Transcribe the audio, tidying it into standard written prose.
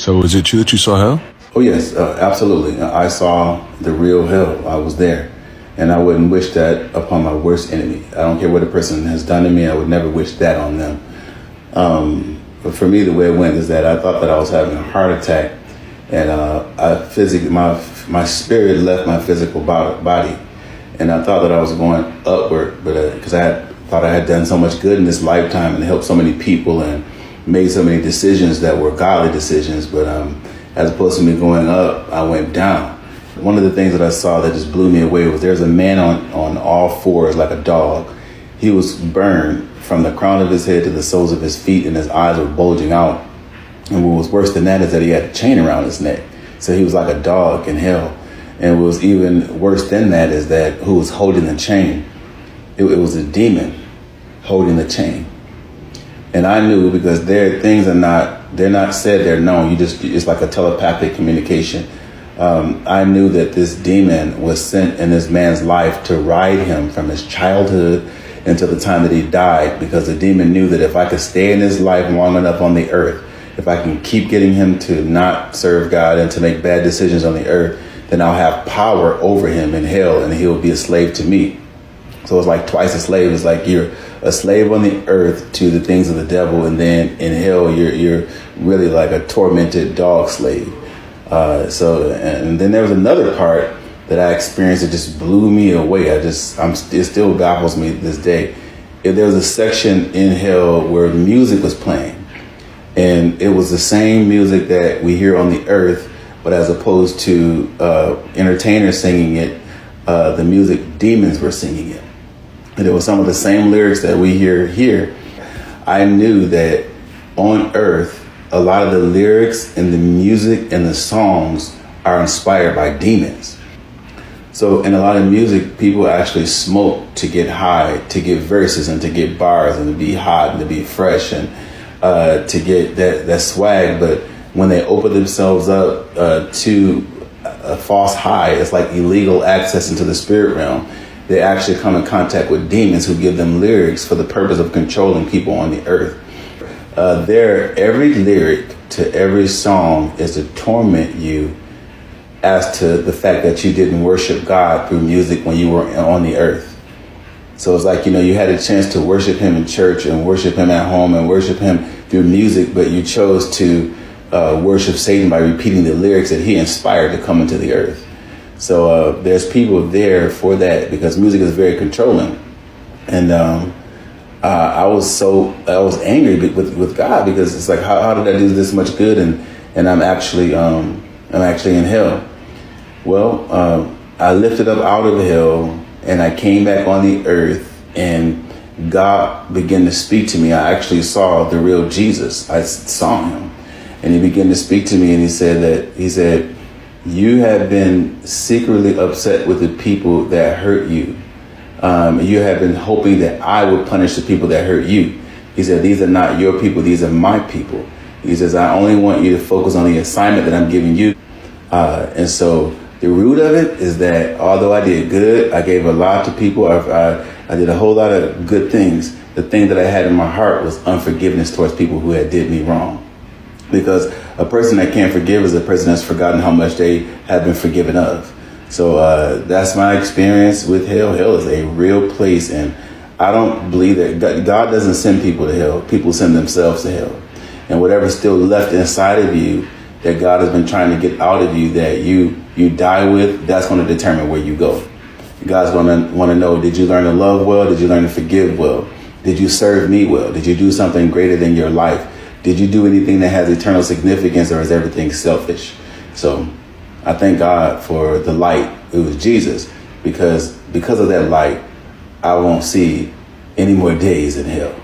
So is it true that you saw hell? Oh, yes, absolutely. I saw the real hell. I was there. And I wouldn't wish that upon my worst enemy. I don't care what a person has done to me. I would never wish that on them. But for me, the way it went is that I thought that I was having a heart attack. And my spirit left my physical body. And I thought that I was going upward, but because thought I had done so much good in this lifetime and helped so many people and made so many decisions that were godly decisions. But as opposed to me going up, I went down. One of the things that I saw that just blew me away was there's a man on all fours like a dog. He was burned from the crown of his head to the soles of his feet, and his eyes were bulging out. And what was worse than that is that he had a chain around his neck. So he was like a dog in hell. And what was even worse than that is that who was holding the chain? It was a demon holding the chain. And I knew, because they're not said, they're known. It's like a telepathic communication. I knew that this demon was sent in this man's life to ride him from his childhood until the time that he died, because the demon knew that if I could stay in his life long enough on the earth, if I can keep getting him to not serve God and to make bad decisions on the earth, then I'll have power over him in hell and he'll be a slave to me. So it's like twice a slave. It's like you're a slave on the earth to the things of the devil, and then in hell you're really like a tormented dog slave. And then there was another part that I experienced that just blew me away. It still baffles me to this day. There was a section in hell where music was playing, and it was the same music that we hear on the earth, but as opposed to entertainers singing it, the music demons were singing it. And it was some of the same lyrics that we hear here. I knew that on earth, a lot of the lyrics and the music and the songs are inspired by demons. So in a lot of music, people actually smoke to get high, to get verses and to get bars and to be hot and to be fresh and to get that swag. But when they open themselves up to a false high, it's like illegal access into the spirit realm. They actually come in contact with demons who give them lyrics for the purpose of controlling people on the earth. Every lyric to every song is to torment you as to the fact that you didn't worship God through music when you were on the earth. So it's like, you had a chance to worship him in church and worship him at home and worship him through music, but you chose to worship Satan by repeating the lyrics that he inspired to come into the earth. So there's people there for that, because music is very controlling. And I was angry with God, because it's like, how did I do this much good and I'm actually in hell? Well, I lifted up out of hell and I came back on the earth, and God began to speak to me. I actually saw the real Jesus. I saw him, and he began to speak to me, and he said, you have been secretly upset with the people that hurt you. You have been hoping that I would punish the people that hurt you. He said, these are not your people. These are my people. He says, I only want you to focus on the assignment that I'm giving you. And so the root of it is that although I did good, I gave a lot to people. I did a whole lot of good things. The thing that I had in my heart was unforgiveness towards people who had did me wrong. Because a person that can't forgive is a person that's forgotten how much they have been forgiven of. So that's my experience with hell. Hell is a real place, and I don't believe that God doesn't send people to hell. People send themselves to hell. And whatever's still left inside of you that God has been trying to get out of you, that you die with, that's going to determine where you go. God's going to want to know, did you learn to love well? Did you learn to forgive well? Did you serve me well? Did you do something greater than your life? Did you do anything that has eternal significance, or is everything selfish? So I thank God for the light. It was Jesus, because of that light, I won't see any more days in hell.